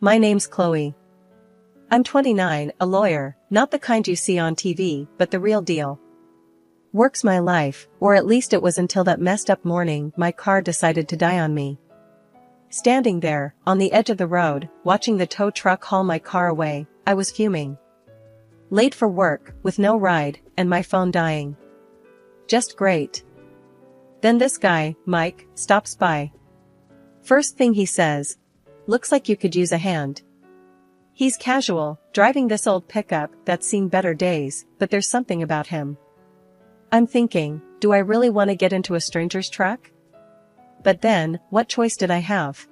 My name's Chloe. I'm 29, a lawyer, not the kind you see on TV, but the real deal. Work's my life, or at least it was until that messed up morning my car decided to die on me. Standing there, on the edge of the road, watching the tow truck haul my car away, I was fuming. Late for work, with no ride, and my phone dying. Just great. Then this guy, Mike, stops by. First thing he says, "Looks like you could use a hand." He's casual, driving this old pickup that's seen better days, but there's something about him. I'm thinking, do I really want to get into a stranger's truck? But then, what choice did I have?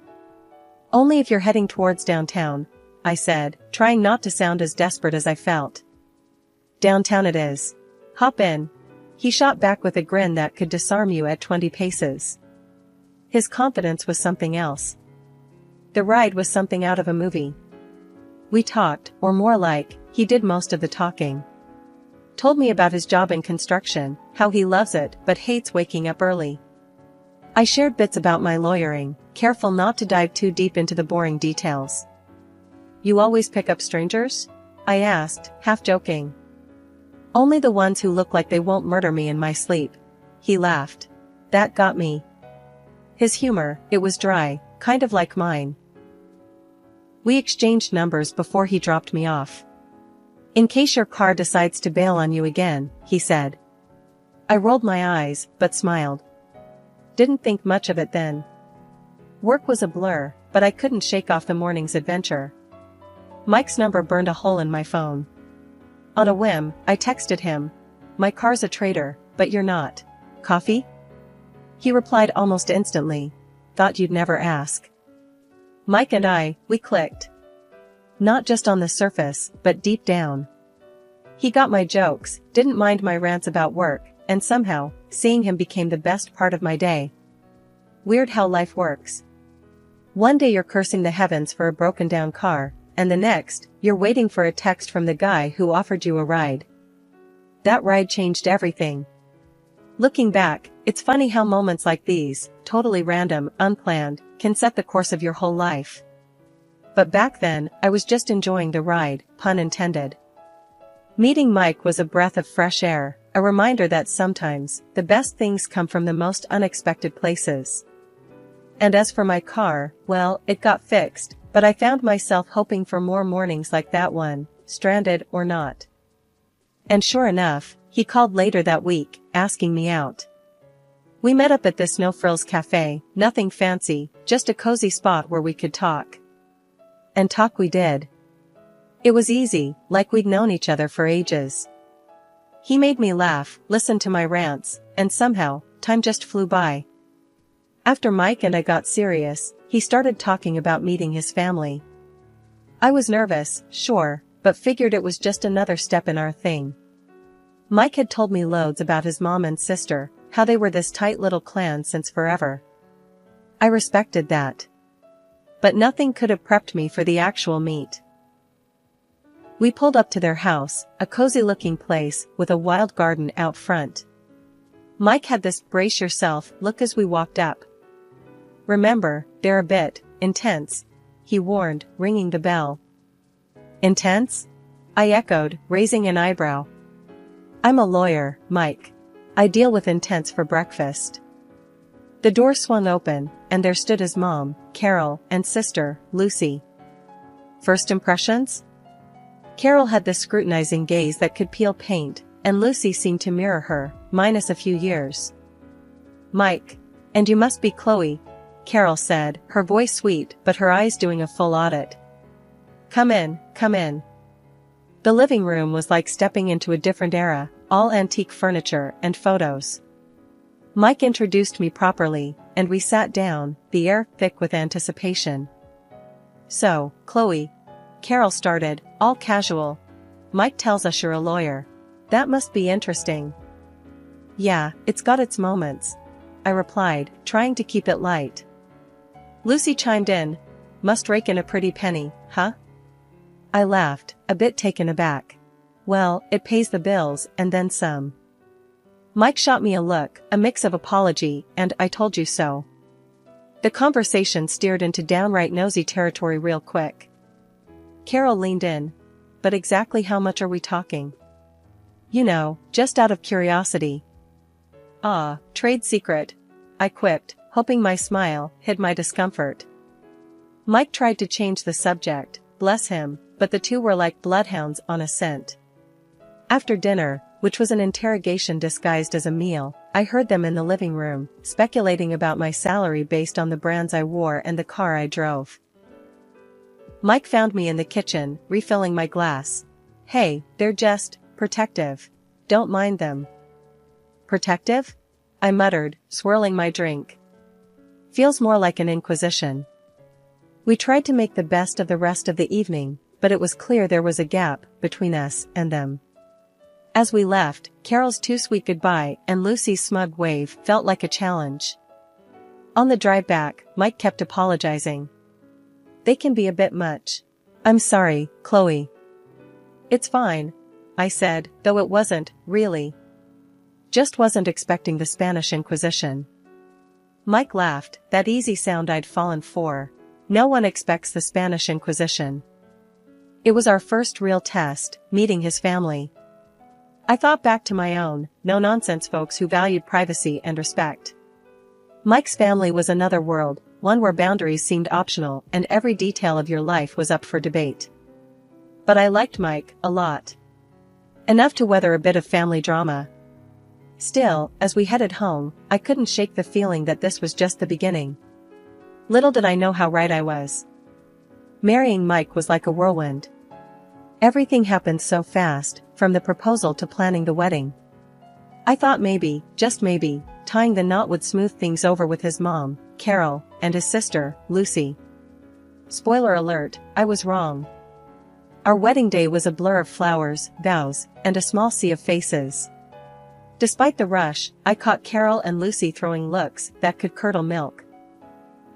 Only if you're heading towards downtown, I said, trying not to sound as desperate as I felt. Downtown it is. Hop in. He shot back with a grin that could disarm you at 20 paces. His confidence was something else. The ride was something out of a movie. We talked, or more like, he did most of the talking. Told me about his job in construction, how he loves it but hates waking up early. I shared bits about my lawyering, careful not to dive too deep into the boring details. You always pick up strangers? I asked, half joking. Only the ones who look like they won't murder me in my sleep. He laughed. That got me. His humor, it was dry, kind of like mine. We exchanged numbers before he dropped me off. In case your car decides to bail on you again, he said. I rolled my eyes, but smiled. Didn't think much of it then. Work was a blur, but I couldn't shake off the morning's adventure. Mike's number burned a hole in my phone. On a whim, I texted him. My car's a traitor, but you're not. Coffee? He replied almost instantly. Thought you'd never ask. Mike and I, we clicked. Not just on the surface, but deep down. He got my jokes, didn't mind my rants about work, and somehow, seeing him became the best part of my day. Weird how life works. One day you're cursing the heavens for a broken down car, and the next, you're waiting for a text from the guy who offered you a ride. That ride changed everything. Looking back, it's funny how moments like these, totally random, unplanned, can set the course of your whole life. But back then, I was just enjoying the ride, pun intended. Meeting Mike was a breath of fresh air, a reminder that sometimes, the best things come from the most unexpected places. And as for my car, well, it got fixed, but I found myself hoping for more mornings like that one, stranded or not. And sure enough, he called later that week, asking me out. We met up at this no-frills cafe, nothing fancy, just a cozy spot where we could talk. And talk we did. It was easy, like we'd known each other for ages. He made me laugh, listened to my rants, and somehow, time just flew by. After Mike and I got serious, he started talking about meeting his family. I was nervous, sure, but figured it was just another step in our thing. Mike had told me loads about his mom and sister, how they were this tight little clan since forever. I respected that. But nothing could have prepped me for the actual meet. We pulled up to their house, a cozy-looking place with a wild garden out front. Mike had this brace yourself look as we walked up. Remember, they're a bit intense, he warned, ringing the bell. Intense? I echoed, raising an eyebrow. I'm a lawyer, Mike. I deal with intense for breakfast. The door swung open, and there stood his mom, Carol, and sister, Lucy. First impressions? Carol had this scrutinizing gaze that could peel paint, and Lucy seemed to mirror her, minus a few years. Mike. And you must be Chloe, Carol said, her voice sweet but her eyes doing a full audit. Come in, come in. The living room was like stepping into a different era, all antique furniture and photos. Mike introduced me properly, and we sat down, the air thick with anticipation. So, Chloe, Carol started, all casual. Mike tells us you're a lawyer. That must be interesting. Yeah, it's got its moments, I replied, trying to keep it light. Lucy chimed in. Must rake in a pretty penny, huh? I laughed, a bit taken aback. Well, it pays the bills, and then some. Mike shot me a look, a mix of apology and I told you so. The conversation steered into downright nosy territory real quick. Carol leaned in. But exactly how much are we talking? You know, just out of curiosity. Ah, trade secret, I quipped, hoping my smile hid my discomfort. Mike tried to change the subject, bless him, but the two were like bloodhounds on a scent. After dinner, which was an interrogation disguised as a meal, I heard them in the living room, speculating about my salary based on the brands I wore and the car I drove. Mike found me in the kitchen, refilling my glass. Hey, they're just protective. Don't mind them. Protective? I muttered, swirling my drink. Feels more like an inquisition. We tried to make the best of the rest of the evening, but it was clear there was a gap between us and them. As we left, Carol's too sweet goodbye and Lucy's smug wave felt like a challenge. On the drive back, Mike kept apologizing. They can be a bit much. I'm sorry, Chloe. It's fine, I said, though it wasn't, really. Just wasn't expecting the Spanish Inquisition. Mike laughed, that easy sound I'd fallen for. No one expects the Spanish Inquisition. It was our first real test, meeting his family. I thought back to my own, no-nonsense folks who valued privacy and respect. Mike's family was another world, one where boundaries seemed optional and every detail of your life was up for debate. But I liked Mike a lot. Enough to weather a bit of family drama. Still, as we headed home, I couldn't shake the feeling that this was just the beginning. Little did I know how right I was. Marrying Mike was like a whirlwind. Everything happened so fast, from the proposal to planning the wedding. I thought maybe, just maybe, tying the knot would smooth things over with his mom, Carol, and his sister, Lucy. Spoiler alert, I was wrong. Our wedding day was a blur of flowers, vows, and a small sea of faces. Despite the rush, I caught Carol and Lucy throwing looks that could curdle milk.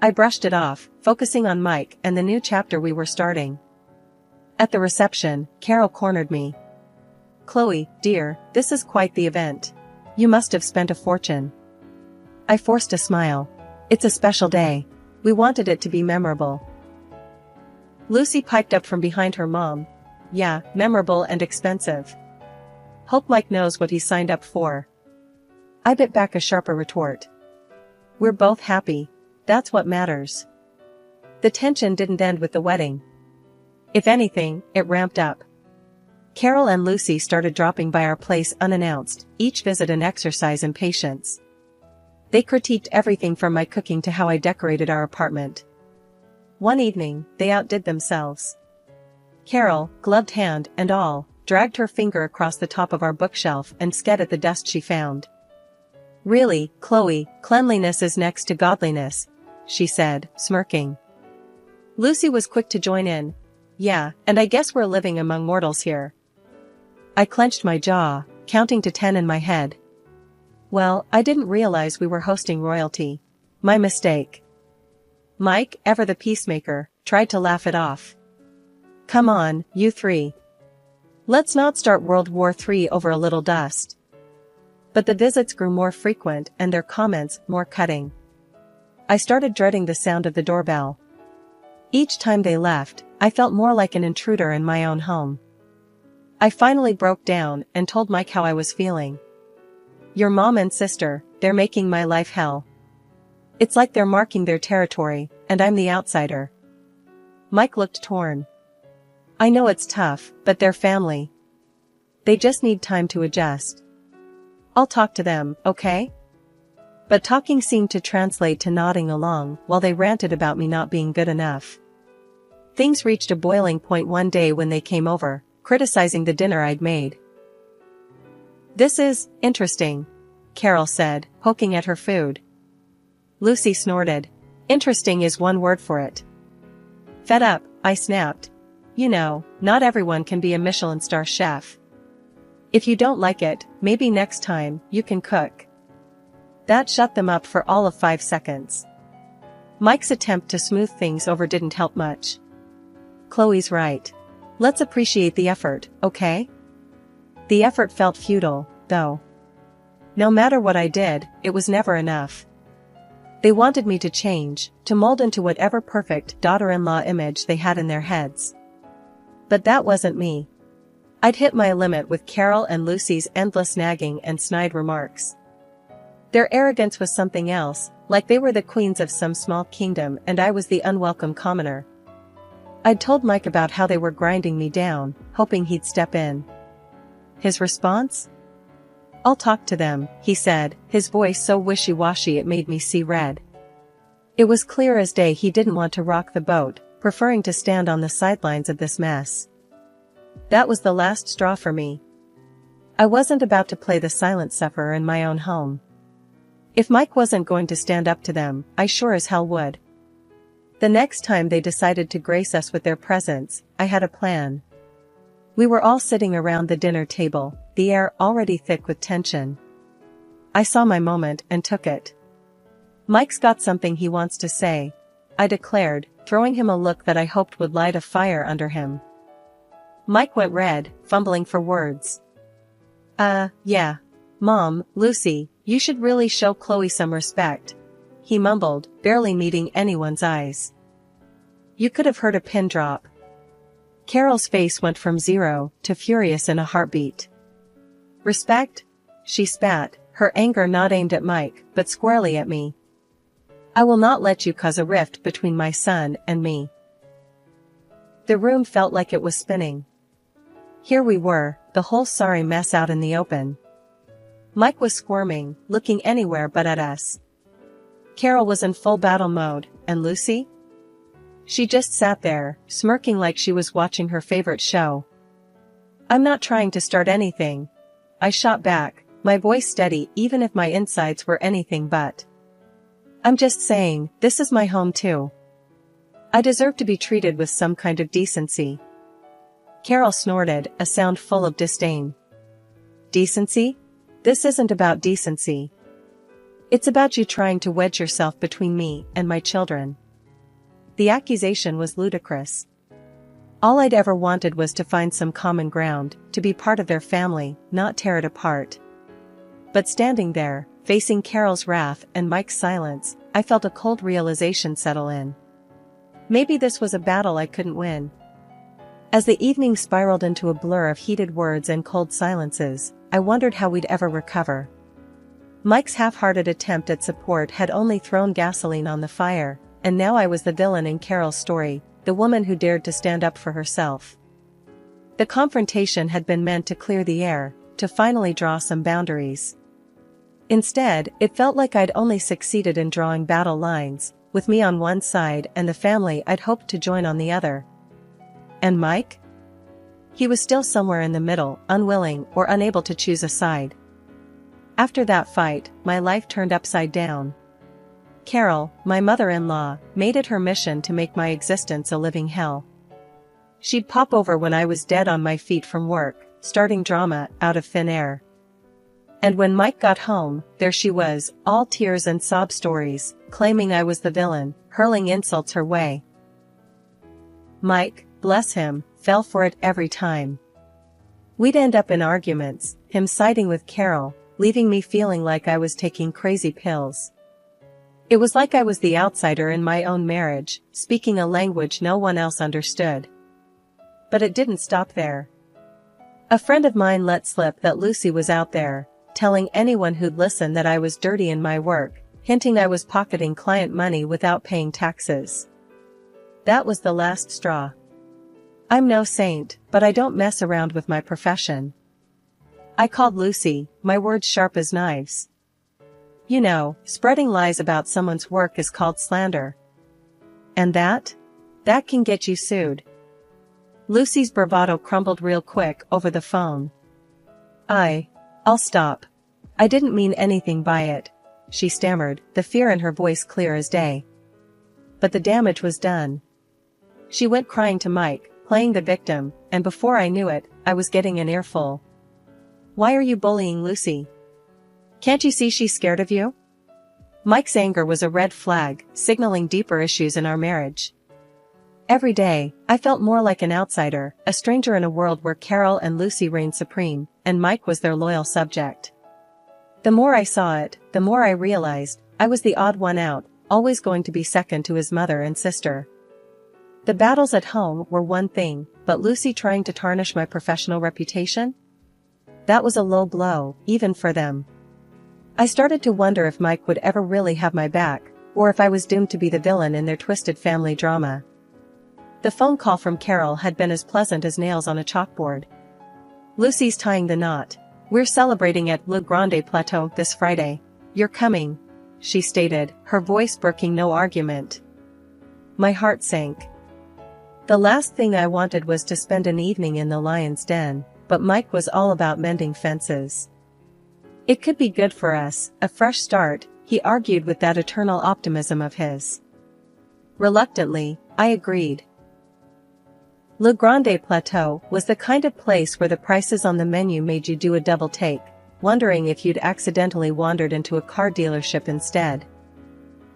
I brushed it off, focusing on Mike and the new chapter we were starting. At the reception, Carol cornered me. Chloe, dear, this is quite the event. You must have spent a fortune. I forced a smile. It's a special day. We wanted it to be memorable. Lucy piped up from behind her mom. Yeah, memorable and expensive. Hope Mike knows what he signed up for. I bit back a sharper retort. We're both happy. That's what matters. The tension didn't end with the wedding. If anything, it ramped up. Carol and Lucy started dropping by our place unannounced, each visit an exercise in patience. They critiqued everything from my cooking to how I decorated our apartment. One evening, they outdid themselves. Carol, gloved hand and all, dragged her finger across the top of our bookshelf and sked at the dust she found. Really, Chloe, cleanliness is next to godliness, she said, smirking. Lucy was quick to join in. Yeah, and I guess we're living among mortals here. I clenched my jaw, counting to 10 in my head. Well, I didn't realize we were hosting royalty. My mistake. Mike, ever the peacemaker, tried to laugh it off. Come on, you three. Let's not start World War III over a little dust. But the visits grew more frequent and their comments more cutting. I started dreading the sound of the doorbell. Each time they left, I felt more like an intruder in my own home. I finally broke down and told Mike how I was feeling. Your mom and sister, they're making my life hell. It's like they're marking their territory, and I'm the outsider. Mike looked torn. I know it's tough, but they're family. They just need time to adjust. I'll talk to them, okay? But talking seemed to translate to nodding along while they ranted about me not being good enough. Things reached a boiling point one day when they came over, criticizing the dinner I'd made. This is interesting, Carol said, poking at her food. Lucy snorted. Interesting is one word for it. Fed up, I snapped. You know, not everyone can be a Michelin star chef. If you don't like it, maybe next time you can cook. That shut them up for all of 5 seconds. Mike's attempt to smooth things over didn't help much. Chloe's right. Let's appreciate the effort, okay? The effort felt futile, though. No matter what I did, it was never enough. They wanted me to change, to mold into whatever perfect daughter-in-law image they had in their heads. But that wasn't me. I'd hit my limit with Carol and Lucy's endless nagging and snide remarks. Their arrogance was something else, like they were the queens of some small kingdom and I was the unwelcome commoner. I'd told Mike about how they were grinding me down, hoping he'd step in. His response? "I'll talk to them," he said, his voice so wishy-washy it made me see red. It was clear as day he didn't want to rock the boat, preferring to stand on the sidelines of this mess. That was the last straw for me. I wasn't about to play the silent sufferer in my own home. If Mike wasn't going to stand up to them, I sure as hell would. The next time they decided to grace us with their presence, I had a plan. We were all sitting around the dinner table, the air already thick with tension. I saw my moment and took it. "Mike's got something he wants to say," I declared, throwing him a look that I hoped would light a fire under him. Mike went red, fumbling for words. Yeah. Mom, Lucy, you should really show Chloe some respect," he mumbled, barely meeting anyone's eyes. You could have heard a pin drop. Carol's face went from 0 to furious in a heartbeat. "Respect?" she spat, her anger not aimed at Mike, but squarely at me. "I will not let you cause a rift between my son and me." The room felt like it was spinning. Here we were, the whole sorry mess out in the open. Mike was squirming, looking anywhere but at us. Carol was in full battle mode, and Lucy? She just sat there, smirking like she was watching her favorite show. "I'm not trying to start anything," I shot back, my voice steady even if my insides were anything but. "I'm just saying, this is my home too. I deserve to be treated with some kind of decency." Carol snorted, a sound full of disdain. "Decency? This isn't about decency. It's about you trying to wedge yourself between me and my children." The accusation was ludicrous. All I'd ever wanted was to find some common ground, to be part of their family, not tear it apart. But standing there, facing Carol's wrath and Mike's silence, I felt a cold realization settle in. Maybe this was a battle I couldn't win. As the evening spiraled into a blur of heated words and cold silences, I wondered how we'd ever recover. Mike's half-hearted attempt at support had only thrown gasoline on the fire, and now I was the villain in Carol's story, the woman who dared to stand up for herself. The confrontation had been meant to clear the air, to finally draw some boundaries. Instead, it felt like I'd only succeeded in drawing battle lines, with me on one side and the family I'd hoped to join on the other. And Mike? He was still somewhere in the middle, unwilling or unable to choose a side. After that fight, my life turned upside down. Carol, my mother-in-law, made it her mission to make my existence a living hell. She'd pop over when I was dead on my feet from work, starting drama out of thin air. And when Mike got home, there she was, all tears and sob stories, claiming I was the villain, hurling insults her way. Mike, bless him, fell for it every time. We'd end up in arguments, him siding with Carol, leaving me feeling like I was taking crazy pills. It was like I was the outsider in my own marriage, speaking a language no one else understood. But it didn't stop there. A friend of mine let slip that Lucy was out there, telling anyone who'd listen that I was dirty in my work, hinting I was pocketing client money without paying taxes. That was the last straw. I'm no saint, but I don't mess around with my profession. I called Lucy, my words sharp as knives. You know, spreading lies about someone's work is called slander. And that can get you sued. Lucy's bravado crumbled real quick over the phone. I'll stop. I didn't mean anything by it, she stammered, the fear in her voice clear as day. But the damage was done. She went crying to Mike, playing the victim, and before I knew it, I was getting an earful. Why are you bullying Lucy? Can't you see she's scared of you? Mike's anger was a red flag, signaling deeper issues in our marriage. Every day, I felt more like an outsider, a stranger in a world where Carol and Lucy reigned supreme, and Mike was their loyal subject. The more I saw it, the more I realized, I was the odd one out, always going to be second to his mother and sister. The battles at home were one thing, but Lucy trying to tarnish my professional reputation? That was a low blow, even for them. I started to wonder if Mike would ever really have my back, or if I was doomed to be the villain in their twisted family drama. The phone call from Carol had been as pleasant as nails on a chalkboard. Lucy's tying the knot. We're celebrating at Le Grande Plateau this Friday. You're coming, she stated, her voice broking no argument. My heart sank. The last thing I wanted was to spend an evening in the lion's den, but Mike was all about mending fences. It could be good for us, a fresh start, he argued with that eternal optimism of his. Reluctantly, I agreed. Le Grande Plateau was the kind of place where the prices on the menu made you do a double take, wondering if you'd accidentally wandered into a car dealership instead.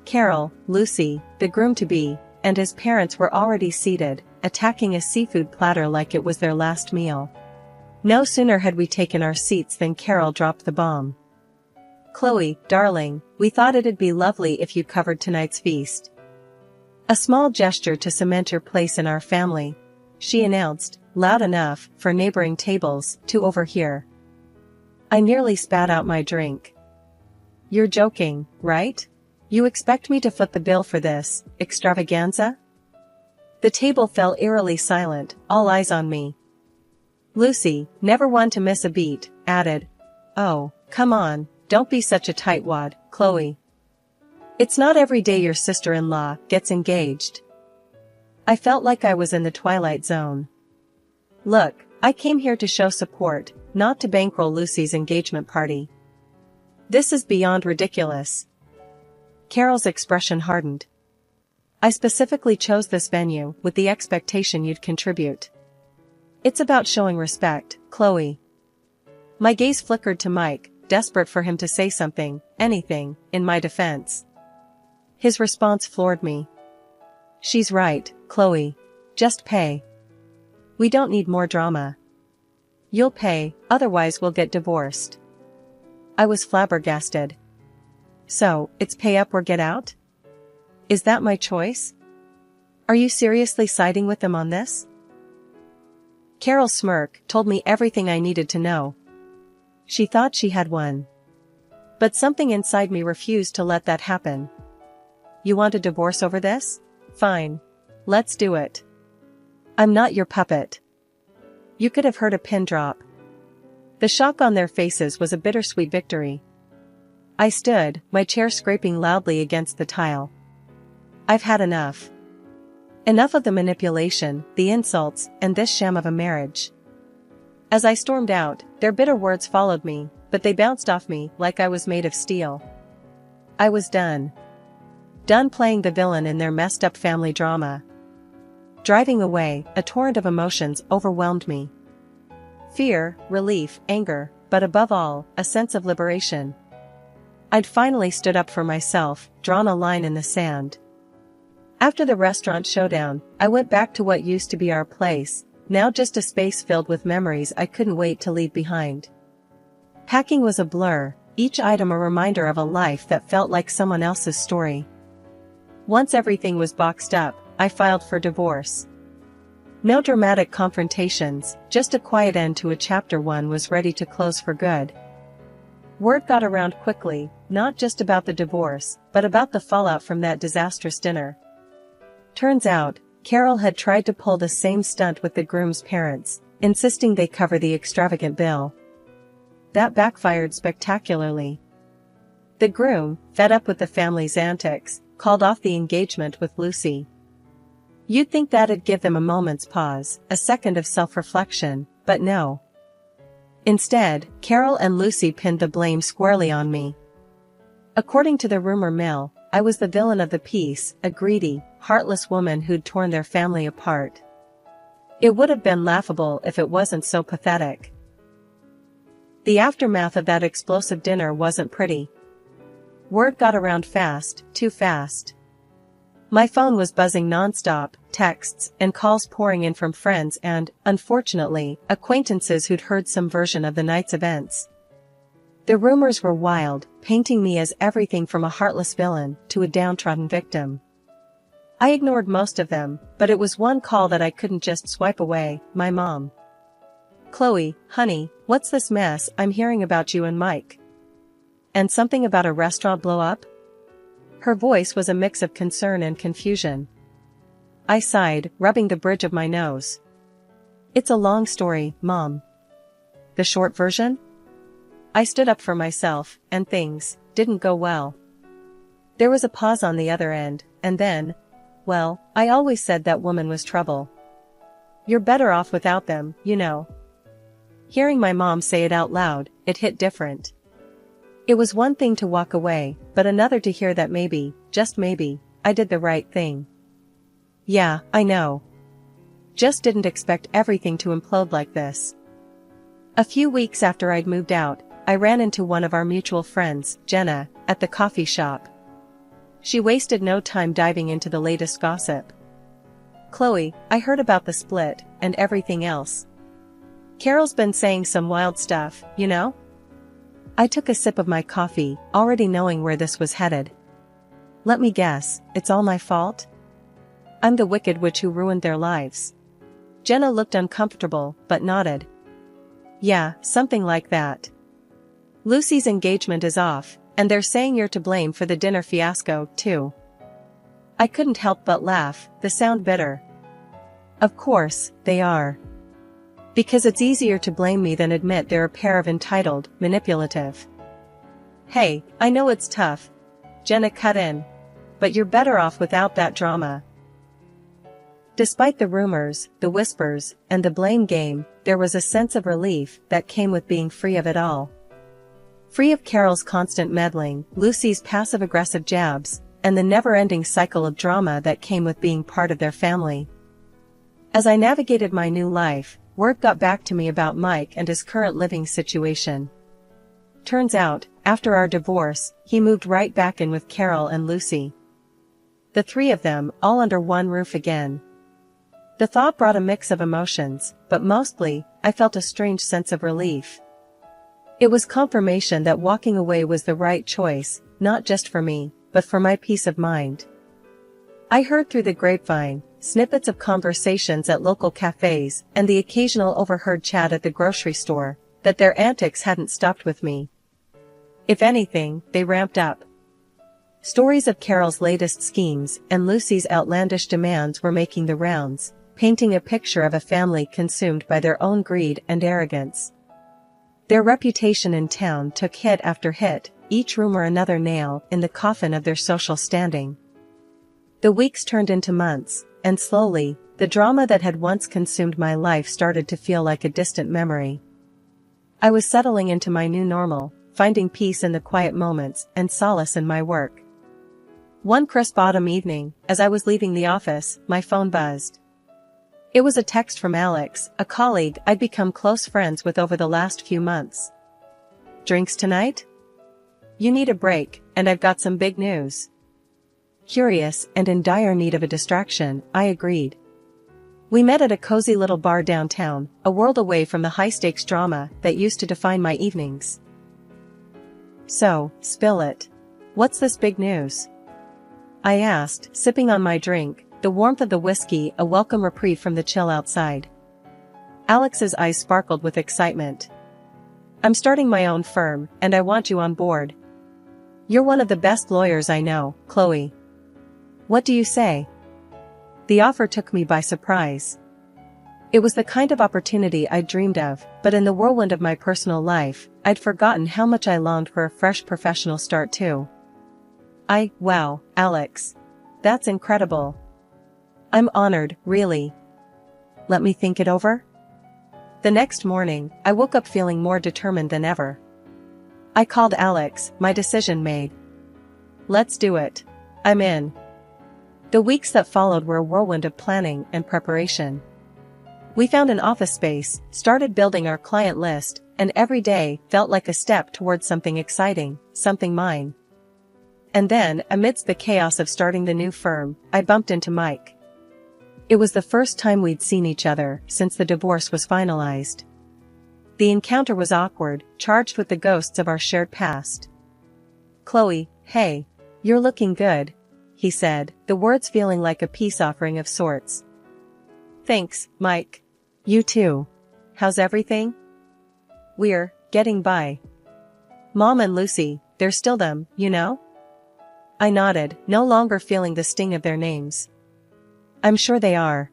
Carol, Lucy, the groom-to-be, and his parents were already seated, attacking a seafood platter like it was their last meal. No sooner had we taken our seats than Carol dropped the bomb. Chloe, darling, we thought it'd be lovely if you covered tonight's feast. A small gesture to cement your place in our family, she announced, loud enough for neighboring tables to overhear. I nearly spat out my drink. You're joking, right? You expect me to foot the bill for this extravaganza? The table fell eerily silent, all eyes on me. Lucy, never one to miss a beat, added, "Oh, come on, don't be such a tightwad, Chloe. It's not every day your sister-in-law gets engaged." I felt like I was in the twilight zone. Look, I came here to show support, not to bankroll Lucy's engagement party. This is beyond ridiculous. Carol's expression hardened. I specifically chose this venue with the expectation you'd contribute. It's about showing respect, Chloe. My gaze flickered to Mike, desperate for him to say something, anything, in my defense. His response floored me. She's right, Chloe. Just pay. We don't need more drama. You'll pay, otherwise we'll get divorced. I was flabbergasted. So, it's pay up or get out? Is that my choice? Are you seriously siding with them on this? Carol's smirk told me everything I needed to know. She thought she had won. But something inside me refused to let that happen. You want a divorce over this? Fine. Let's do it. I'm not your puppet. You could have heard a pin drop. The shock on their faces was a bittersweet victory. I stood, my chair scraping loudly against the tile. I've had enough. Enough of the manipulation, the insults, and this sham of a marriage. As I stormed out, their bitter words followed me, but they bounced off me like I was made of steel. I was done. Done playing the villain in their messed up family drama. Driving away, a torrent of emotions overwhelmed me. Fear, relief, anger, but above all, a sense of liberation. I'd finally stood up for myself, drawn a line in the sand. After the restaurant showdown, I went back to what used to be our place, now just a space filled with memories I couldn't wait to leave behind. Packing was a blur, each item a reminder of a life that felt like someone else's story. Once everything was boxed up, I filed for divorce. No dramatic confrontations, just a quiet end to a chapter one was ready to close for good. Word got around quickly, not just about the divorce, but about the fallout from that disastrous dinner. Turns out, Carol had tried to pull the same stunt with the groom's parents, insisting they cover the extravagant bill. That backfired spectacularly. The groom, fed up with the family's antics, called off the engagement with Lucy. You'd think that'd give them a moment's pause, a second of self-reflection, but no. Instead, Carol and Lucy pinned the blame squarely on me. According to the rumor mill, I was the villain of the piece, a greedy, heartless woman who'd torn their family apart. It would have been laughable if it wasn't so pathetic. The aftermath of that explosive dinner wasn't pretty. Word got around fast, too fast. My phone was buzzing nonstop, texts and calls pouring in from friends and, unfortunately, acquaintances who'd heard some version of the night's events. The rumors were wild, painting me as everything from a heartless villain to a downtrodden victim. I ignored most of them, but it was one call that I couldn't just swipe away, my mom. "Chloe, honey, what's this mess I'm hearing about you and Mike? And something about a restaurant blow up?" Her voice was a mix of concern and confusion. I sighed, rubbing the bridge of my nose. "It's a long story, Mom. The short version?" I stood up for myself, and things didn't go well. There was a pause on the other end, and then, "Well, I always said that woman was trouble. You're better off without them, you know." Hearing my mom say it out loud, it hit different. It was one thing to walk away, but another to hear that maybe, just maybe, I did the right thing. "Yeah, I know. Just didn't expect everything to implode like this." A few weeks after I'd moved out, I ran into one of our mutual friends, Jenna, at the coffee shop. She wasted no time diving into the latest gossip. "Chloe, I heard about the split, and everything else. Carol's been saying some wild stuff, you know?" I took a sip of my coffee, already knowing where this was headed. "Let me guess, it's all my fault? I'm the wicked witch who ruined their lives." Jenna looked uncomfortable, but nodded. "Yeah, something like that. Lucy's engagement is off, and they're saying you're to blame for the dinner fiasco, too." I couldn't help but laugh, the sound bitter. Of course, they are. Because it's easier to blame me than admit they're a pair of entitled, manipulative. "Hey, I know it's tough," Jenna cut in. "But you're better off without that drama." Despite the rumors, the whispers, and the blame game, there was a sense of relief that came with being free of it all. Free of Carol's constant meddling, Lucy's passive-aggressive jabs, and the never-ending cycle of drama that came with being part of their family. As I navigated my new life, word got back to me about Mike and his current living situation. Turns out, after our divorce, he moved right back in with Carol and Lucy. The three of them, all under one roof again. The thought brought a mix of emotions, but mostly, I felt a strange sense of relief. It was confirmation that walking away was the right choice, not just for me, but for my peace of mind. I heard through the grapevine, snippets of conversations at local cafes, and the occasional overheard chat at the grocery store, that their antics hadn't stopped with me. If anything, they ramped up. Stories of Carol's latest schemes and Lucy's outlandish demands were making the rounds, painting a picture of a family consumed by their own greed and arrogance. Their reputation in town took hit after hit, each rumor another nail in the coffin of their social standing. The weeks turned into months, and slowly, the drama that had once consumed my life started to feel like a distant memory. I was settling into my new normal, finding peace in the quiet moments and solace in my work. One crisp autumn evening, as I was leaving the office, my phone buzzed. It was a text from Alex, a colleague I'd become close friends with over the last few months. "Drinks tonight? You need a break, and I've got some big news." Curious and in dire need of a distraction, I agreed. We met at a cozy little bar downtown, a world away from the high-stakes drama that used to define my evenings. "So, spill it. What's this big news?" I asked, sipping on my drink, the warmth of the whiskey a welcome reprieve from the chill outside. Alex's eyes sparkled with excitement. "I'm starting my own firm, and I want you on board. You're one of the best lawyers I know, Chloe. What do you say?" The offer took me by surprise. It was the kind of opportunity I'd dreamed of, but in the whirlwind of my personal life, I'd forgotten how much I longed for a fresh professional start too. Wow, Alex. That's incredible. I'm honored, really. Let me think it over." The next morning, I woke up feeling more determined than ever. I called Alex, my decision made. "Let's do it. I'm in." The weeks that followed were a whirlwind of planning and preparation. We found an office space, started building our client list, and every day felt like a step towards something exciting, something mine. And then, amidst the chaos of starting the new firm, I bumped into Mike. It was the first time we'd seen each other since the divorce was finalized. The encounter was awkward, charged with the ghosts of our shared past. "Chloe, hey, you're looking good," he said, the words feeling like a peace offering of sorts. Thanks, Mike. You too. How's everything? We're getting by. Mom and Lucy, they're still them, you know? I nodded, no longer feeling the sting of their names. I'm sure they are.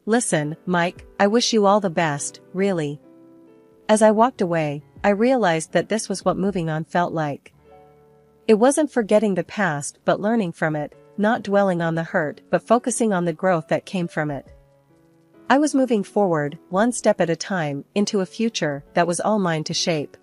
Listen, Mike, I wish you all the best, really. As I walked away, I realized that this was what moving on felt like. It wasn't forgetting the past but learning from it, not dwelling on the hurt but focusing on the growth that came from it. I was moving forward, one step at a time, into a future that was all mine to shape.